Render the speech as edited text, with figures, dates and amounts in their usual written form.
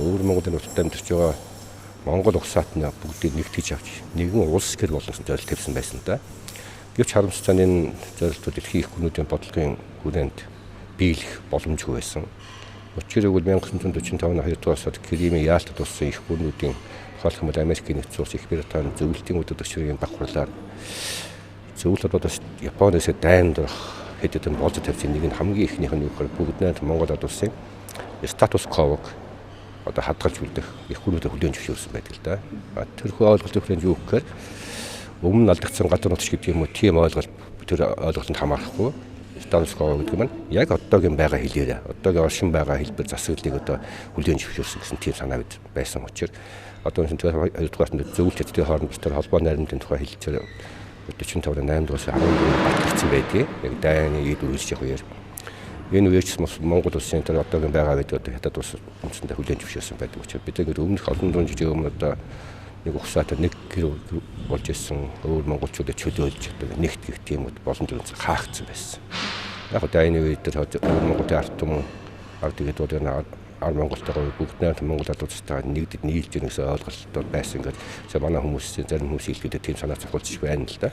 өөр Монголын улсад амьдарч байгаа Монгол улсаад нь бүгдийг нэгтгэж авч нэгэн улс гэр болгосон зорилт тавьсан байсан да. Гэвч харамсалтай энэ зорилтууд дэлхийн их гүрнүүдийн бодлогын хүрээнд биелэх боломжгүй байсан. Учир нь 1945 оны 2 дугаар сард Кримийн яалтад болсон их гүрнүүдийн тухайлх юм бол Америкийн нэгдсэн улс Их Британи зөвлөлтийн удирдагчдын давхарлаар зөвлөлт бодож Японоос дайн дорох хэд хэдэн болж тавьсан нэг нь хамгийн ихнийх нь юу гэхээр бүгд найрамд Монгол улсын статус ковог одоо хадгалж үлдэх их гүрнүүдэд хүлээн зөвшөөрсөн байдаг л да. Тэрхүү ойлголтын хүрээнд юу гэхээр өмнө алдагдсан газар нутг гэдэг юм уу тийм ойлголт тэр ойлголтод хамаарахгүй статус ковог гэдэг нь яг одоогийн байгаа хэлээрээ одоогийн оршин байгаа хэлбэр засаглалыг одоо хүлээн зөвшөөрсөн гэсэн тийм санаа байсан учраас одоо энэ 2 дугаарт зөвлөлт хэдийн хооронд тэр холбоо найрамдын тухай хэлэлцээр 45-8 дугаараас 14 батлагдсан байдгийг яг дайны ид үргэлжлэх үеэр энэ үеч Монгол улсын тэр одоогийн байгаа гэдэг одоо хятад улс үндсэндээ хүлээн зөвшөөрсөн байдаг учраас бид яг өмнөх олон дунд жижиг өмнө одоо нэг ухсаатай нэг гэр болж ирсэн өөр монголчуудад чөлөөлж одоо нэгт гэх тийм боломж хаагдсан байсан. Яг дайны үед тэр Монголын ард түмэн ард тэгээд бол ард Монголтойгоо бүгд найрамд Монгол улстай нэгдэд нийлж ирэх гэсэн ойлголт байсан. Ингээд манай хүмүүсийн зарим хүмүүс илгээдэг тийм санаа зохиолж байна л да.